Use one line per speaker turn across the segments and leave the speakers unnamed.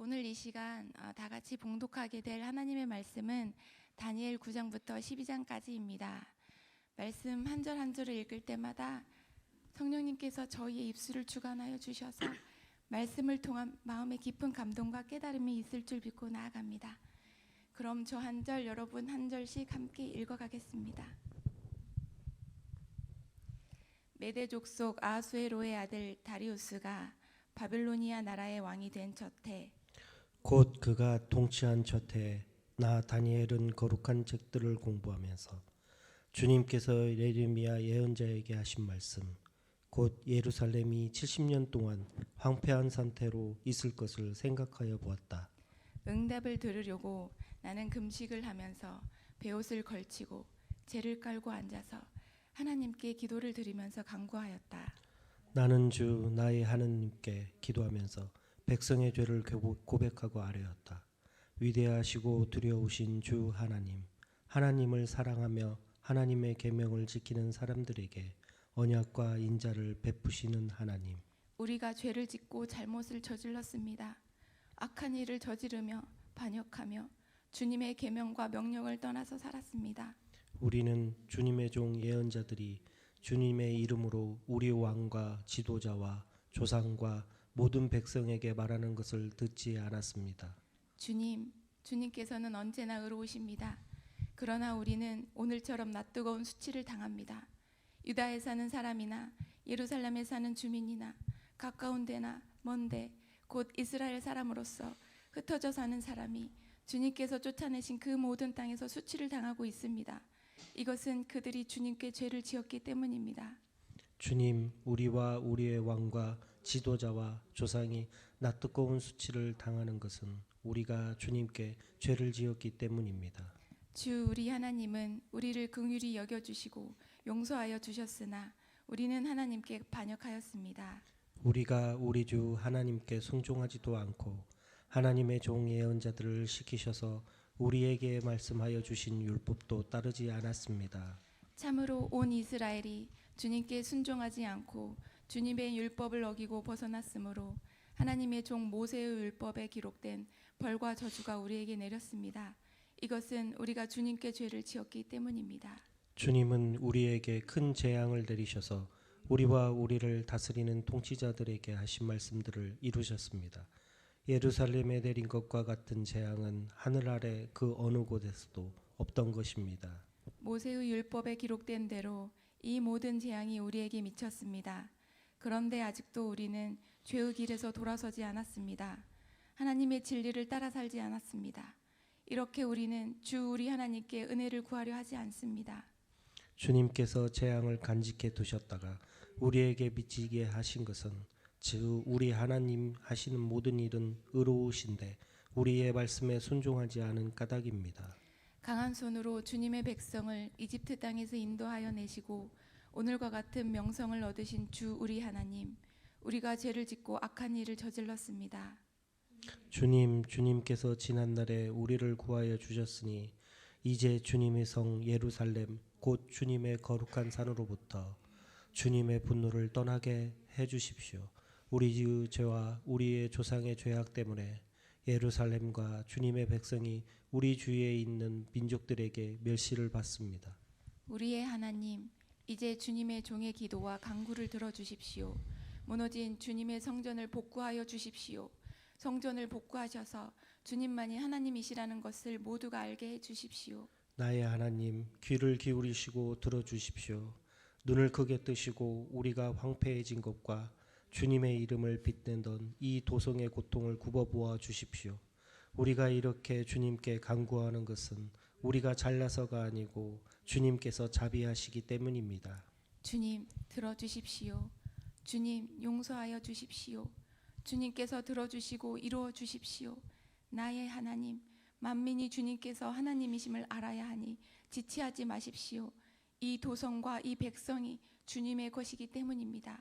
오늘 이 시간 다 같이 봉독하게 될 하나님의 말씀은 다니엘 9장부터 12장까지입니다. 말씀 한 절 한 절을 읽을 때마다 성령님께서 저희의 입술을 주관하여 주셔서 말씀을 통한 마음의 깊은 감동과 깨달음이 있을 줄 믿고 나아갑니다. 그럼 저 한 절, 여러분 한 절씩 함께 읽어가겠습니다. 메대 족속 아하수에로의 아들 다리우스가 바빌로니아 나라의 왕이 된 첫해
곧 그가 통치한 첫해 나 다니엘은 거룩한 책들을 공부하면서 주님께서 예레미야 예언자에게 하신 말씀 곧 예루살렘이 70년 동안 황폐한 상태로 있을 것을 생각하여 보았다.
응답을 들으려고 나는 금식을 하면서 베옷을 걸치고 재를 깔고 앉아서 하나님께 기도를 드리면서 간구하였다.
나는 주 나의 하나님께 기도하면서 백성의 죄를 고백하고 아뢰었다. 위대하시고 두려우신 주 하나님, 하나님을 사랑하며 하나님의 계명을 지키는 사람들에게 언약과 인자를 베푸시는 하나님,
우리가 죄를 짓고 잘못을 저질렀습니다. 악한 일을 저지르며 반역하며 주님의 계명과 명령을 떠나서 살았습니다.
우리는 주님의 종 예언자들이 주님의 이름으로 우리 왕과 지도자와 조상과 모든 백성에게 말하는 것을 듣지 않았습니다.
주님께서는 언제나 의로우십니다. 그러나 우리는 오늘처럼 낯뜨거운 수치를 당합니다. 유다에 사는 사람이나 예루살렘에 사는 주민이나 가까운 데나 먼데 곧 이스라엘 사람으로서 흩어져 사는 사람이 주님께서 쫓아내신 그 모든 땅에서 수치를 당하고 있습니다. 이것은 그들이 주님께 죄를 지었기 때문입니다.
주님, 우리와 우리의 왕과 지도자와 조상이 낯뜨거운 수치를 당하는 것은 우리가 주님께 죄를 지었기 때문입니다.
주 우리 하나님은 우리를 긍휼히 여겨주시고 용서하여 주셨으나 우리는 하나님께 반역하였습니다.
우리가 우리 주 하나님께 순종하지도 않고 하나님의 종 예언자들을 시키셔서 우리에게 말씀하여 주신 율법도 따르지 않았습니다.
참으로 온 이스라엘이 주님께 순종하지 않고 주님의 율법을 어기고 벗어났으므로 하나님의 종 모세의 율법에 기록된 벌과 저주가 우리에게 내렸습니다. 이것은 우리가 주님께 죄를 지었기 때문입니다.
주님은 우리에게 큰 재앙을 내리셔서 우리와 우리를 다스리는 통치자들에게 하신 말씀들을 이루셨습니다. 예루살렘에 내린 것과 같은 재앙은 하늘 아래 그 어느 곳에서도 없던 것입니다.
모세의 율법에 기록된 대로 이 모든 재앙이 우리에게 미쳤습니다. 그런데 아직도 우리는 죄의 길에서 돌아서지 않았습니다. 하나님의 진리를 따라 살지 않았습니다. 이렇게 우리는 주 우리 하나님께 은혜를 구하려 하지 않습니다.
주님께서 재앙을 간직해 두셨다가 우리에게 미치게 하신 것은 즉 우리 하나님 하시는 모든 일은 의로우신데 우리의 말씀에 순종하지 않은 까닭입니다.
강한 손으로 주님의 백성을 이집트 땅에서 인도하여 내시고 오늘과 같은 명성을 얻으신 주 우리 하나님, 우리가 죄를 짓고 악한 일을 저질렀습니다.
주님께서 지난날에 우리를 구하여 주셨으니 이제 주님의 성 예루살렘 곧 주님의 거룩한 산으로부터 주님의 분노를 떠나게 해 주십시오. 우리의 죄와 우리의 조상의 죄악 때문에 예루살렘과 주님의 백성이 우리 주위에 있는 민족들에게 멸시를 받습니다.
우리의 하나님, 이제 주님의 종의 기도와 간구를 들어주십시오. 무너진 주님의 성전을 복구하여 주십시오. 성전을 복구하셔서 주님만이 하나님이시라는 것을 모두가 알게 해주십시오.
나의 하나님, 귀를 기울이시고 들어주십시오. 눈을 크게 뜨시고 우리가 황폐해진 것과 주님의 이름을 빛내던 이 도성의 고통을 굽어보아 주십시오. 우리가 이렇게 주님께 간구하는 것은 우리가 잘나서가 아니고 주님께서 자비하시기 때문입니다.
주님, 들어주십시오. 주님, 용서하여 주십시오. 주님께서 들어주시고 이루어 주십시오. 나의 하나님, 만민이 주님께서 하나님이심을 알아야 하니 지체하지 마십시오. 이 도성과 이 백성이 주님의 것이기 때문입니다.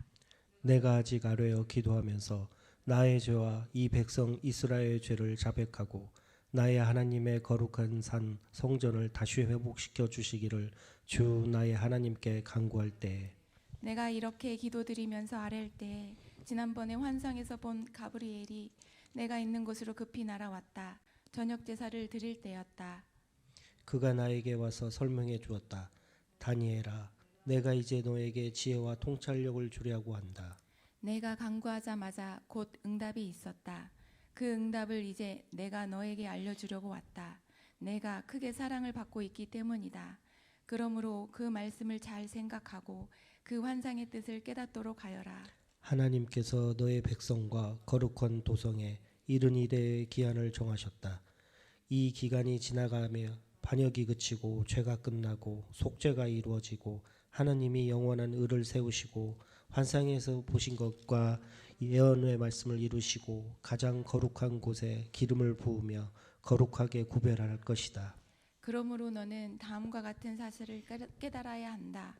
내가 아직 아뢰어 기도하면서 나의 죄와 이 백성 이스라엘의 죄를 자백하고 나의 하나님의 거룩한 산 성전을 다시 회복시켜 주시기를 주 나의 하나님께 간구할 때에
내가 이렇게 기도드리면서 아랠 때 지난번에 환상에서 본 가브리엘이 내가 있는 곳으로 급히 날아왔다. 저녁 제사를 드릴 때였다.
그가 나에게 와서 설명해 주었다. 다니엘아, 내가 이제 너에게 지혜와 통찰력을 주려고 한다.
내가 간구하자마자 곧 응답이 있었다. 그 응답을 이제 내가 너에게 알려주려고 왔다. 내가 크게 사랑을 받고 있기 때문이다. 그러므로 그 말씀을 잘 생각하고 그 환상의 뜻을 깨닫도록 하여라.
하나님께서 너의 백성과 거룩한 도성에 이른 이래의 기한을 정하셨다. 이 기간이 지나가며 반역이 그치고 죄가 끝나고 속죄가 이루어지고 하나님이 영원한 의를 세우시고 환상에서 보신 것과 예언의 말씀을 이루시고 가장 거룩한 곳에 기름을 부으며 거룩하게 구별할 것이다.
그러므로 너는 다음과 같은 사실을 깨달아야 한다.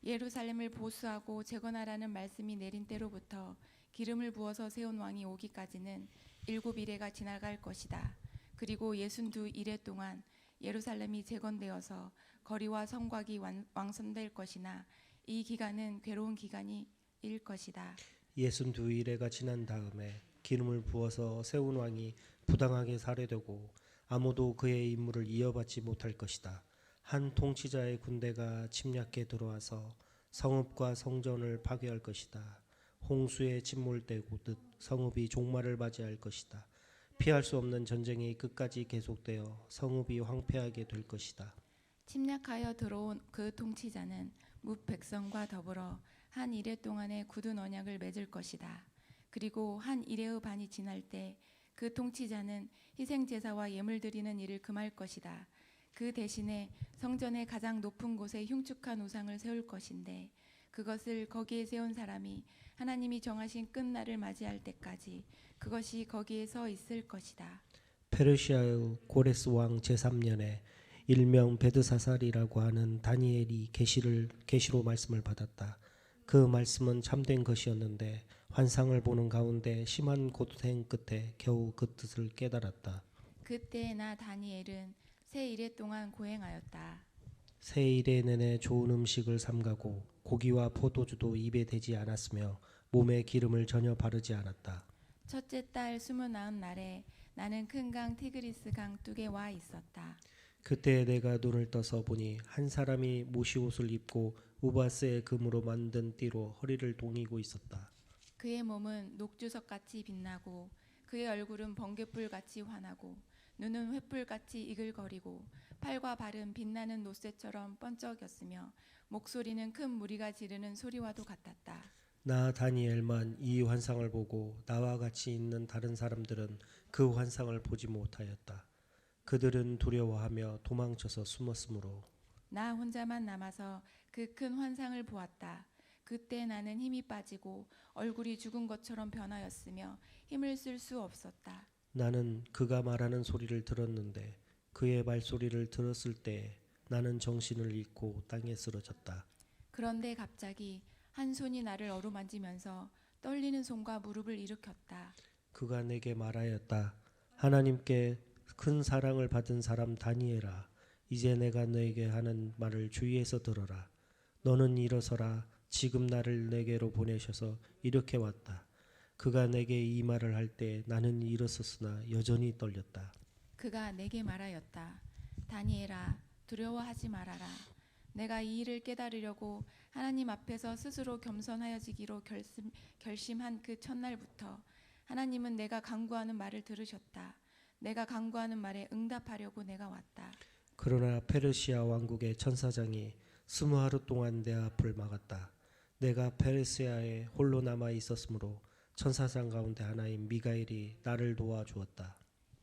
예루살렘을 보수하고 재건하라는 말씀이 내린 때로부터 기름을 부어서 세운 왕이 오기까지는 7일에가 지나갈 것이다. 그리고 62일에 동안 예루살렘이 재건되어서 거리와 성곽이 완성될 것이나 이 기간은 괴로운 기간이 일 것이다.
62일에가 지난 다음에 기름을 부어서 세운 왕이 부당하게 살해되고 아무도 그의 임무를 이어받지 못할 것이다. 한 통치자의 군대가 침략해 들어와서 성읍과 성전을 파괴할 것이다. 홍수에 침몰되고듯 성읍이 종말을 맞이할 것이다. 피할 수 없는 전쟁이 끝까지 계속되어 성읍이 황폐하게 될 것이다.
침략하여 들어온 그 통치자는 뭇 백성과 더불어 한 이레 동안의 굳은 언약을 맺을 것이다. 그리고 한 이레의 반이 지날 때 그 통치자는 희생 제사와 예물 드리는 일을 금할 것이다. 그 대신에 성전의 가장 높은 곳에 흉측한 우상을 세울 것인데 그것을 거기에 세운 사람이 하나님이 정하신 끝날을 맞이할 때까지 그것이 거기에 서 있을 것이다.
페르시아의 고레스 왕 제3년에 일명 베드사살이라고 하는 다니엘이 계시로 말씀을 받았다. 그 말씀은 참된 것이었는데 환상을 보는 가운데 심한 고생 끝에 겨우 그 뜻을 깨달았다.
그때 나 다니엘은 새 이레 동안 고행하였다.
새 일에 내내 좋은 음식을 삼가고 고기와 포도주도 입에 대지 않았으며 몸에 기름을 전혀 바르지 않았다.
첫째 달 29날에 나는 큰 강 티그리스 강 뚝에 와 있었다.
그때 내가 눈을 떠서 보니 한 사람이 모시옷을 입고 우바스의 금으로 만든 띠로 허리를 동이고 있었다.
그의 몸은 녹주석같이 빛나고 그의 얼굴은 번갯불같이 환하고 눈은 횃불같이 이글거리고 팔과 발은 빛나는 노쇠처럼 번쩍였으며 목소리는 큰 무리가 지르는 소리와도 같았다.
나 다니엘만 이 환상을 보고 나와 같이 있는 다른 사람들은 그 환상을 보지 못하였다. 그들은 두려워하며 도망쳐서 숨었으므로
나 혼자만 남아서 그 큰 환상을 보았다. 그때 나는 힘이 빠지고 얼굴이 죽은 것처럼 변하였으며 힘을 쓸 수 없었다.
나는 그가 말하는 소리를 들었는데 그의 말소리를 들었을 때 나는 정신을 잃고 땅에 쓰러졌다.
그런데 갑자기 한 손이 나를 어루만지면서 떨리는 손과 무릎을 일으켰다.
그가 내게 말하였다. 하나님께 큰 사랑을 받은 사람 다니엘아, 이제 내가 너에게 하는 말을 주의해서 들어라. 너는 일어서라. 지금 나를 내게로 보내셔서 이렇게 왔다. 그가 내게 이 말을 할 때 나는 일어섰으나 여전히 떨렸다.
그가 내게 말하였다. 다니엘아, 두려워하지 말아라. 내가 이 일을 깨달으려고 하나님 앞에서 스스로 겸손하여지기로 결심한 그 첫날부터 하나님은 내가 간구하는 말을 들으셨다. 내가 간구하는 말에 응답하려고 내가 왔다.
그러나 페르시아 왕국의 천사장이 20하루 동안 내 앞을 막았다. 내가 페르시아에 홀로 남아 있었으므로 천사장 가운데 하나인 미가엘이 나를 도와주었다.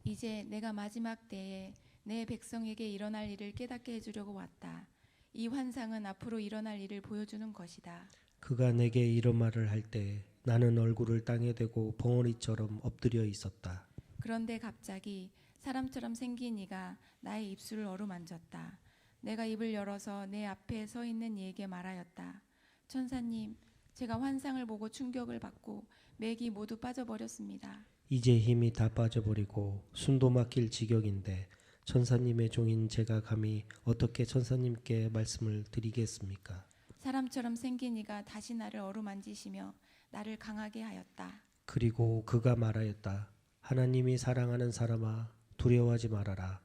이제 내가 마지막 때에 내 백성에게 일어날 일을 깨닫게 해주려고 왔다. 이 환상은 앞으로 일어날 일을 보여주는 것이다.
그가 내게 이런 말을 할 때 나는 얼굴을 땅에 대고 벙어리처럼 엎드려 있었다.
그런데 갑자기 사람처럼 생긴 이가 나의 입술을 어루만졌다. 내가 입을 열어서 내 앞에 서 있는 이에게 말하였다. 천사님, 제가 환상을 보고 충격을 받고 맥이 모두 빠져버렸습니다.
이제 힘이 다 빠져버리고 숨도 막힐 지경인데 천사님의 종인 제가 감히 어떻게 천사님께 말씀을 드리겠습니까?
사람처럼 생긴 이가 다시 나를 어루만지시며 나를 강하게 하였다.
그리고 그가 말하였다. 하나님이 사랑하는 사람아 두려워하지 말아라.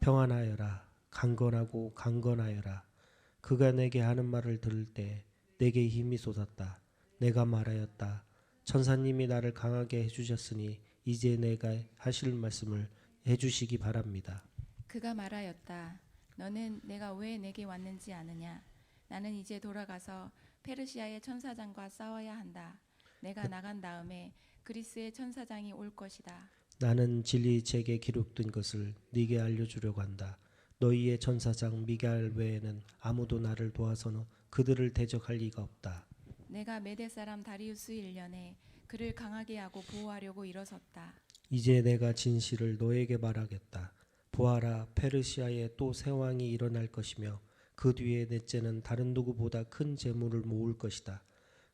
평안하여라. 강건하고 강건하여라. 그가 내게 하는 말을 들을 때 내게 힘이 솟았다. 내가 말하였다. 천사님이 나를 강하게 해주셨으니 이제 내가 하실 말씀을 해주시기 바랍니다.
그가 말하였다. 너는 내가 왜 내게 왔는지 아느냐? 나는 이제 돌아가서 페르시아의 천사장과 싸워야 한다. 내가 나간 다음에 그리스의 천사장이 올 것이다.
나는 진리 책에 기록된 것을 네게 알려주려고 한다. 너희의 천사장 미가엘 외에는 아무도 나를 도와서는 그들을 대적할 리가 없다.
내가 메대 사람 다리우스 1년에 그를 강하게 하고 보호하려고 일어섰다.
이제 내가 진실을 너에게 말하겠다. 보아라, 페르시아에 또 새 왕이 일어날 것이며 그 뒤에 넷째는 다른 누구보다 큰 재물을 모을 것이다.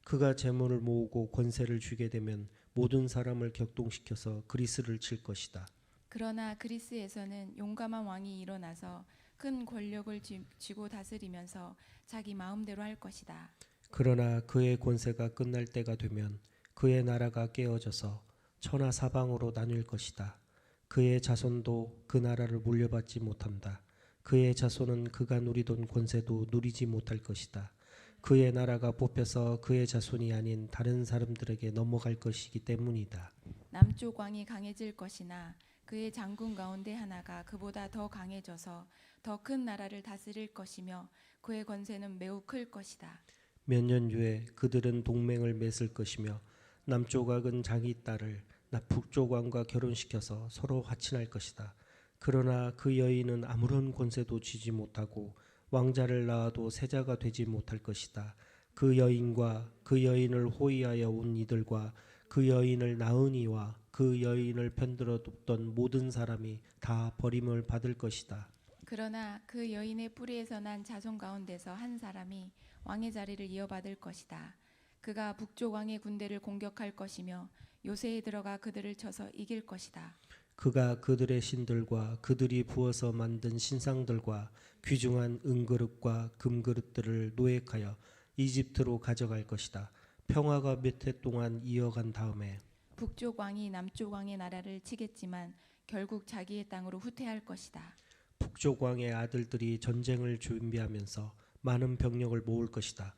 그가 재물을 모으고 권세를 쥐게 되면 모든 사람을 격동시켜서 그리스를 칠 것이다.
그러나 그리스에서는 용감한 왕이 일어나서 큰 권력을 쥐고 다스리면서 자기 마음대로 할 것이다.
그러나 그의 권세가 끝날 때가 되면 그의 나라가 깨어져서 천하 사방으로 나뉠 것이다. 그의 자손도 그 나라를 물려받지 못한다. 그의 자손은 그가 누리던 권세도 누리지 못할 것이다. 그의 나라가 뽑혀서 그의 자손이 아닌 다른 사람들에게 넘어갈 것이기 때문이다.
남쪽 왕이 강해질 것이나 그의 장군 가운데 하나가 그보다 더 강해져서 더 큰 나라를 다스릴 것이며 그의 권세는 매우 클 것이다.
몇 년 후에 그들은 동맹을 맺을 것이며 남쪽 왕은 자기 딸을 북쪽 왕과 결혼시켜서 서로 화친할 것이다. 그러나 그 여인은 아무런 권세도 쥐지 못하고 왕자를 낳아도 세자가 되지 못할 것이다. 그 여인과 그 여인을 호위하여 온 이들과 그 여인을 낳은 이와 그 여인을 편들어 뒀던 모든 사람이 다 버림을 받을 것이다.
그러나 그 여인의 뿌리에서 난 자손 가운데서 한 사람이 왕의 자리를 이어받을 것이다. 그가 북쪽 왕의 군대를 공격할 것이며 요새에 들어가 그들을 쳐서 이길 것이다.
그가 그들의 신들과 그들이 부어서 만든 신상들과 귀중한 은그릇과 금그릇들을 노획하여 이집트로 가져갈 것이다. 평화가 몇 해 동안 이어간 다음에
북쪽 왕이 남쪽 왕의 나라를 치겠지만 결국 자기의 땅으로 후퇴할 것이다.
북쪽 왕의 아들들이 전쟁을 준비하면서 많은 병력을 모을 것이다.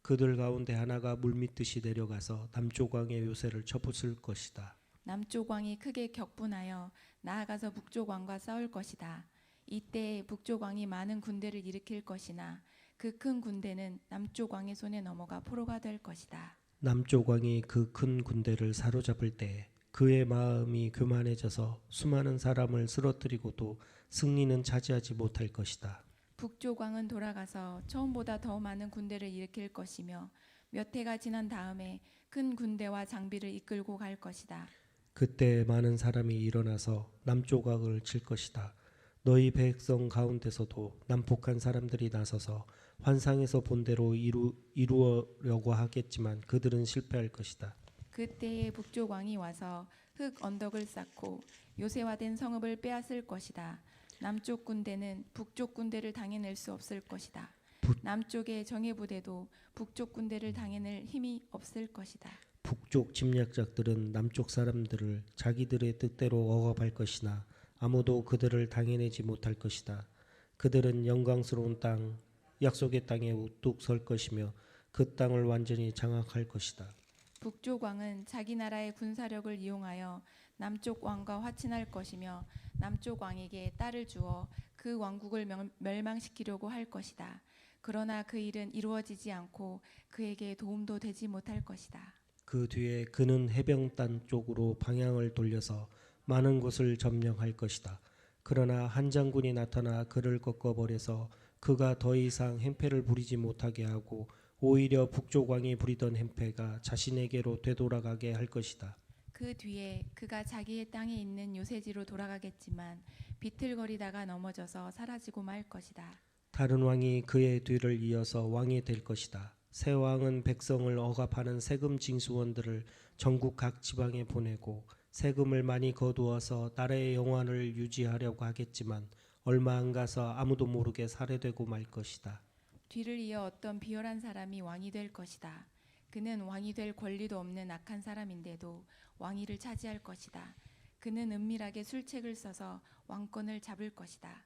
그들 가운데 하나가 물밀듯이 내려가서 남쪽 왕의 요새를 쳐부술 것이다.
남쪽 왕이 크게 격분하여 나아가서 북쪽 왕과 싸울 것이다. 이때 북쪽 왕이 많은 군대를 일으킬 것이나 그 큰 군대는 남쪽 왕의 손에 넘어가 포로가 될 것이다.
남쪽 왕이 그 큰 군대를 사로잡을 때 그의 마음이 교만해져서 수많은 사람을 쓰러뜨리고도 승리는 차지하지 못할 것이다.
북쪽 왕은 돌아가서 처음보다 더 많은 군대를 일으킬 것이며 몇 해가 지난 다음에 큰 군대와 장비를 이끌고 갈 것이다.
그때 많은 사람이 일어나서 남쪽 왕을 칠 것이다. 너희 백성 가운데서도 난폭한 사람들이 나서서 환상에서 본 대로 이루려고 하겠지만 그들은 실패할 것이다.
그때에 북쪽 왕이 와서 흙 언덕을 쌓고 요새화된 성읍을 빼앗을 것이다. 남쪽 군대는 북쪽 군대를 당해낼 수 없을 것이다. 남쪽의 정예부대도 북쪽 군대를 당해낼 힘이 없을 것이다.
북쪽 침략자들은 남쪽 사람들을 자기들의 뜻대로 억압할 것이나 아무도 그들을 당해내지 못할 것이다. 그들은 영광스러운 땅, 약속의 땅에 우뚝 설 것이며 그 땅을 완전히 장악할 것이다.
북쪽 왕은 자기 나라의 군사력을 이용하여 남쪽 왕과 화친할 것이며 남쪽 왕에게 딸을 주어 그 왕국을 멸망시키려고 할 것이다. 그러나 그 일은 이루어지지 않고 그에게 도움도 되지 못할 것이다.
그 뒤에 그는 해변단 쪽으로 방향을 돌려서 많은 곳을 점령할 것이다. 그러나 한 장군이 나타나 그를 꺾어버려서 그가 더 이상 행패를 부리지 못하게 하고 오히려 북쪽 왕이 부리던 행패가 자신에게로 되돌아가게 할 것이다.
그 뒤에 그가 자기의 땅에 있는 요새지로 돌아가겠지만 비틀거리다가 넘어져서 사라지고 말 것이다.
다른 왕이 그의 뒤를 이어서 왕이 될 것이다. 새 왕은 백성을 억압하는 세금 징수원들을 전국 각 지방에 보내고 세금을 많이 거두어서 나라의 영원을 유지하려고 하겠지만 얼마 안 가서 아무도 모르게 살해되고 말 것이다.
뒤를 이어 어떤 비열한 사람이 왕이 될 것이다. 그는 왕이 될 권리도 없는 악한 사람인데도 왕위를 차지할 것이다. 그는 은밀하게 술책을 써서 왕권을 잡을 것이다.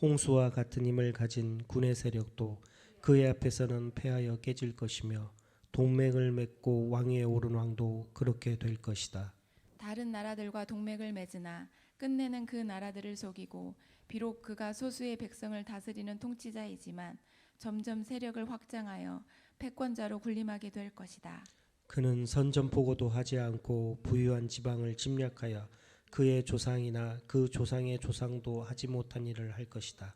홍수와 같은 힘을 가진 군의 세력도 그의 앞에서는 패하여 깨질 것이며 동맹을 맺고 왕위에 오른 왕도 그렇게 될 것이다.
다른 나라들과 동맹을 맺으나 끝내는 그 나라들을 속이고 비록 그가 소수의 백성을 다스리는 통치자이지만 점점 세력을 확장하여 패권자로 군림하게 될 것이다.
그는 선전포고도 하지 않고 부유한 지방을 침략하여 그의 조상이나 그 조상의 조상도 하지 못한 일을 할 것이다.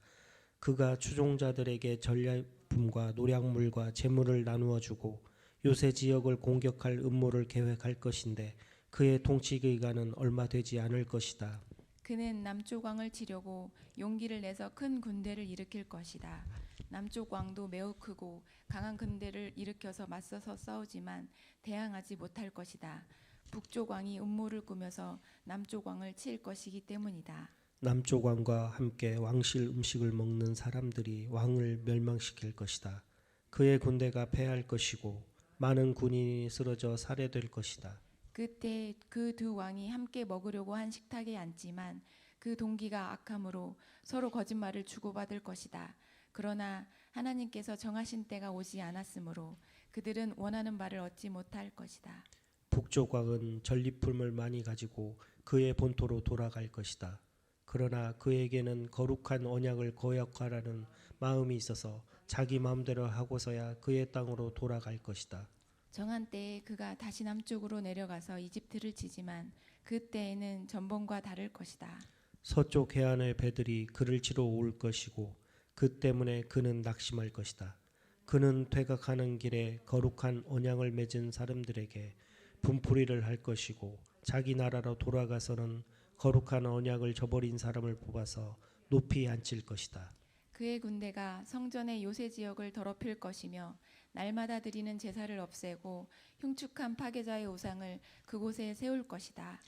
그가 추종자들에게 전리품과 노략물과 재물을 나누어 주고 요새 지역을 공격할 음모를 계획할 것인데 그의 통치 기간은 얼마 되지 않을 것이다.
그는 남쪽 왕을 치려고 용기를 내서 큰 군대를 일으킬 것이다. 남쪽 왕도 매우 크고 강한 군대를 일으켜서 맞서서 싸우지만 대항하지 못할 것이다. 북쪽 왕이 음모를 꾸며서 남쪽 왕을 칠 것이기 때문이다.
남쪽 왕과 함께 왕실 음식을 먹는 사람들이 왕을 멸망시킬 것이다. 그의 군대가 패할 것이고 많은 군인이 쓰러져 살해될 것이다.
그때 그 두 왕이 함께 먹으려고 한 식탁에 앉지만 그 동기가 악함으로 서로 거짓말을 주고받을 것이다. 그러나 하나님께서 정하신 때가 오지 않았으므로 그들은 원하는 바를 얻지 못할 것이다.
북쪽 왕은 전리품을 많이 가지고 그의 본토로 돌아갈 것이다. 그러나 그에게는 거룩한 언약을 거역하라는 마음이 있어서 자기 마음대로 하고서야 그의 땅으로 돌아갈 것이다.
정한 때에 그가 다시 남쪽으로 내려가서 이집트를 치지만 그때에는 전번과 다를 것이다.
서쪽 해안의 배들이 그를 치러 올 것이고 그 때문에 그는 낙심할 것이다. 그는 퇴각하는 길에 거룩한 언약을 맺은 사람들에게 분풀이를 할 것이고 자기 나라로 돌아가서는 거룩한 언약을 저버린 사람을 뽑아서 높이 앉힐 것이다.
그의 군대가 성전의 요새 지역을 더럽힐 것이며 날마다 드리는 제사를 없애고 흉측한 파괴자의 우상을 그곳에 세울 것이다.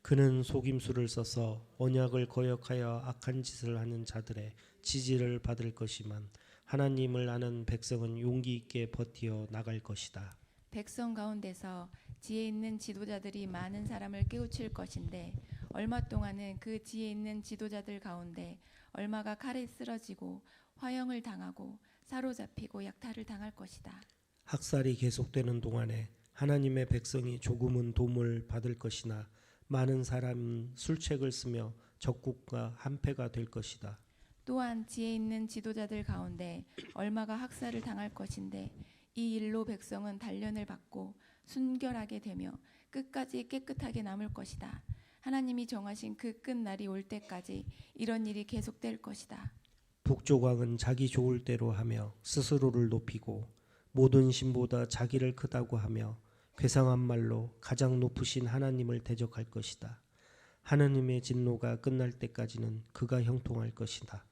그는 속임수를 써서 언약을 거역하여 악한 짓을 하는 자들의 지지를 받을 것이만 하나님을 아는 백성은 용기 있게 버티어 나갈 것이다.
백성 가운데서 지혜 있는 지도자들이 많은 사람을 깨우칠 것인데 얼마 동안은 그 지혜 있는 지도자들 가운데 얼마가 칼에 쓰러지고 화형을 당하고 사로잡히고 약탈을 당할 것이다.
학살이 계속되는 동안에 하나님의 백성이 조금은 도움을 받을 것이나 많은 사람은 술책을 쓰며 적국과 한패가 될 것이다.
또한 지혜 있는 지도자들 가운데 얼마가 학살을 당할 것인데 이 일로 백성은 단련을 받고 순결하게 되며 끝까지 깨끗하게 남을 것이다. 하나님이 정하신 그 끝날이 올 때까지 이런 일이 계속될 것이다.
북쪽 왕은 자기 좋을 대로 하며 스스로를 높이고 모든 신보다 자기를 크다고 하며 괴상한 말로 가장 높으신 하나님을 대적할 것이다. 하나님의 진노가 끝날 때까지는 그가 형통할 것이다.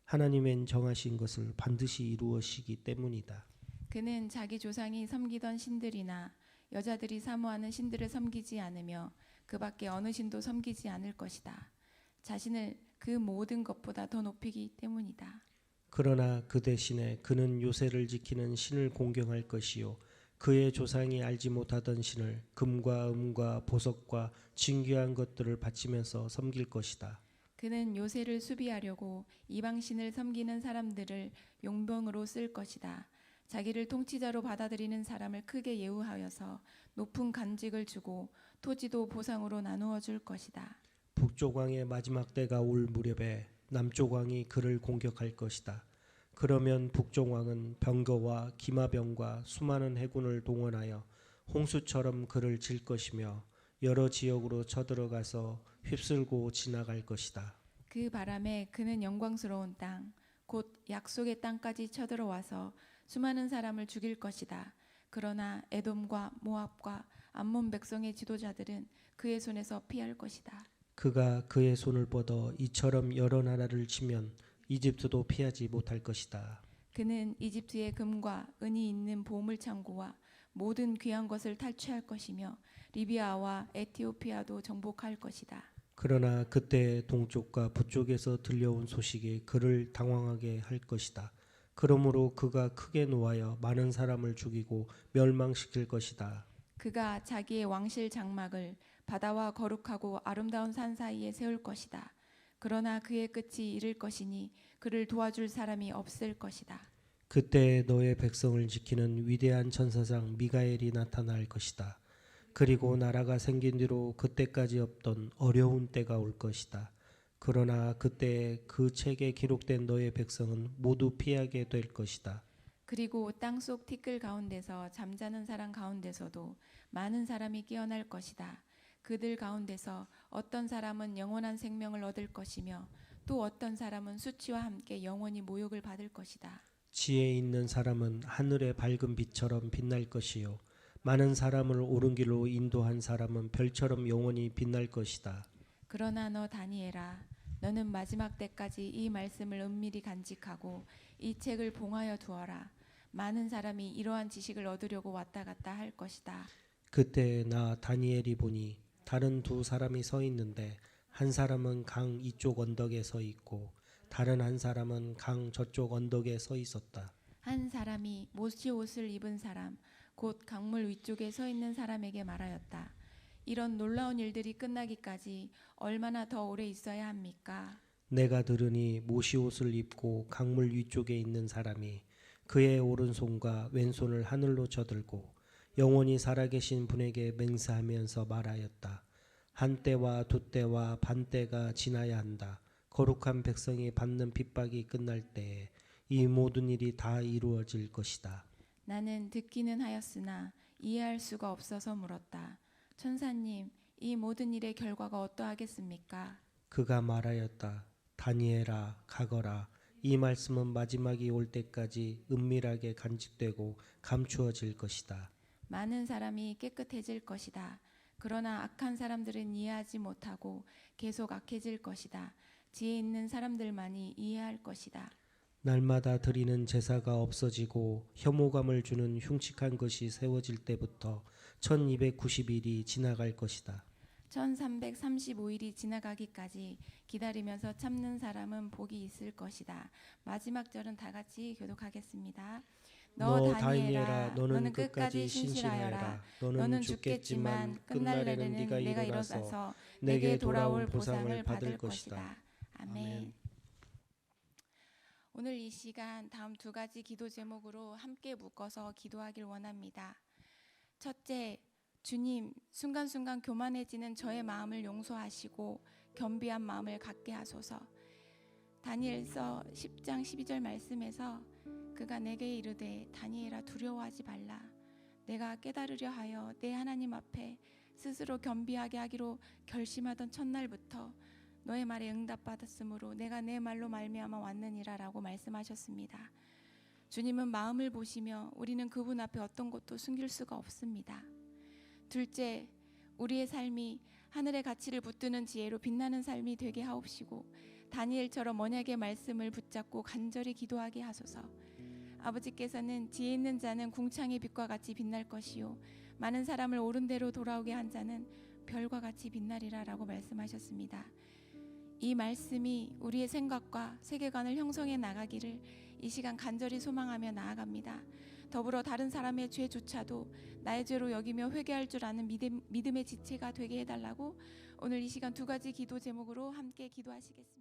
하나님의 정하신 것을 반드시 이루어시기 때문이다.
그는 자기 조상이 섬기던 신들이나 여자들이 사모하는 신들을 섬기지 않으며 그 밖에 어느 신도 섬기지 않을 것이다. 자신을 그 모든 것보다 더 높이기 때문이다.
그러나 그 대신에 그는 요새를 지키는 신을 공경할 것이요 그의 조상이 알지 못하던 신을 금과 음과 보석과 진귀한 것들을 바치면서 섬길 것이다.
그는 요새를 수비하려고 이방신을 섬기는 사람들을 용병으로 쓸 것이다. 자기를 통치자로 받아들이는 사람을 크게 예우하여서 높은 간직을 주고 토지도 보상으로 나누어 줄 것이다.
북쪽 왕의 마지막 때가 올 무렵에 남쪽 왕이 그를 공격할 것이다. 그러면 북쪽 왕은 병거와 기마병과 수많은 해군을 동원하여 홍수처럼 그를 칠 것이며 여러 지역으로 쳐들어가서 휩쓸고 지나갈 것이다.
그 바람에 그는 영광스러운 땅, 곧 약속의 땅까지 쳐들어와서 수많은 사람을 죽일 것이다. 그러나 에돔과 모압과 암몬 백성의 지도자들은 그의 손에서 피할 것이다.
그가 그의 손을 뻗어 이처럼 여러 나라를 치면 이집트도 피하지 못할 것이다.
그는 이집트의 금과 은이 있는 보물 창고와 모든 귀한 것을 탈취할 것이며 리비아와 에티오피아도 정복할 것이다.
그러나 그때 동쪽과 북쪽에서 들려온 소식이 그를 당황하게 할 것이다. 그러므로 그가 크게 노하여 많은 사람을 죽이고 멸망시킬 것이다.
그가 자기의 왕실 장막을 바다와 거룩하고 아름다운 산 사이에 세울 것이다. 그러나 그의 끝이 이를 것이니 그를 도와줄 사람이 없을 것이다.
그때 너의 백성을 지키는 위대한 천사장 미가엘이 나타날 것이다. 그리고 나라가 생긴 뒤로 그때까지 없던 어려운 때가 올 것이다. 그러나 그때 그 책에 기록된 너의 백성은 모두 피하게 될 것이다.
그리고 땅속 티끌 가운데서 잠자는 사람 가운데서도 많은 사람이 깨어날 것이다. 그들 가운데서 어떤 사람은 영원한 생명을 얻을 것이며 또 어떤 사람은 수치와 함께 영원히 모욕을 받을 것이다.
지혜 있는 사람은 하늘의 밝은 빛처럼 빛날 것이요 많은 사람을 옳은 길로 인도한 사람은 별처럼 영원히 빛날 것이다.
그러나 너 다니엘아, 너는 마지막 때까지 이 말씀을 은밀히 간직하고 이 책을 봉하여 두어라. 많은 사람이 이러한 지식을 얻으려고 왔다 갔다 할 것이다.
그때 나 다니엘이 보니 다른 두 사람이 서 있는데 한 사람은 강 이쪽 언덕에 서 있고 다른 한 사람은 강 저쪽 언덕에 서 있었다.
한 사람이 모시 옷을 입은 사람, 곧 강물 위쪽에 서 있는 사람에게 말하였다. 이런 놀라운 일들이 끝나기까지 얼마나 더 오래 있어야 합니까?
내가 들으니 모시 옷을 입고 강물 위쪽에 있는 사람이 그의 오른손과 왼손을 하늘로 쳐들고 영원히 살아계신 분에게 맹세하면서 말하였다. 한 때와 두 때와 반 때가 지나야 한다. 거룩한 백성이 받는 핍박이 끝날 때에 이 모든 일이 다 이루어질 것이다.
나는 듣기는 하였으나 이해할 수가 없어서 물었다. 천사님, 이 모든 일의 결과가 어떠하겠습니까?
그가 말하였다. 다니엘아, 가거라. 이 말씀은 마지막이 올 때까지 은밀하게 간직되고 감추어질 것이다.
많은 사람이 깨끗해질 것이다. 그러나 악한 사람들은 이해하지 못하고 계속 악해질 것이다. 지혜 있는 사람들만이 이해할 것이다.
날마다 드리는 제사가 없어지고 혐오감을 주는 흉측한 것이 세워질 때부터 1290일이 지나갈 것이다.
1335일이 지나가기까지 기다리면서 참는 사람은 복이 있을 것이다. 마지막 절은 다 같이 교독하겠습니다. 너 다니엘아, 너는 끝까지 신실하여라. 너는 죽겠지만 끝날래는 네가 일어나서 내게 돌아올 보상을 받을 것이다. 아멘. 오늘 이 시간 다음 두 가지 기도 제목으로 함께 묶어서 기도하길 원합니다. 첫째, 주님, 순간순간 교만해지는 저의 마음을 용서하시고 겸비한 마음을 갖게 하소서. 다니엘서 10장 12절 말씀에서 그가 내게 이르되 다니엘아 두려워하지 말라. 내가 깨달으려 하여 내 하나님 앞에 스스로 겸비하게 하기로 결심하던 첫날부터 너의 말에 응답받았으므로 내가 내 말로 말미암아 왔느니라 라고 말씀하셨습니다. 주님은 마음을 보시며 우리는 그분 앞에 어떤 것도 숨길 수가 없습니다. 둘째, 우리의 삶이 하늘의 가치를 붙드는 지혜로 빛나는 삶이 되게 하옵시고 다니엘처럼 언약의 말씀을 붙잡고 간절히 기도하게 하소서. 아버지께서는 지혜 있는 자는 궁창의 빛과 같이 빛날 것이요 많은 사람을 옳은 대로 돌아오게 한 자는 별과 같이 빛나리라 라고 말씀하셨습니다. 이 말씀이 우리의 생각과 세계관을 형성해 나가기를 이 시간 간절히 소망하며 나아갑니다. 더불어 다른 사람의 죄조차도 나의 죄로 여기며 회개할 줄 아는 믿음의 지체가 되게 해달라고 오늘 이 시간 두 가지 기도 제목으로 함께 기도하시겠습니다.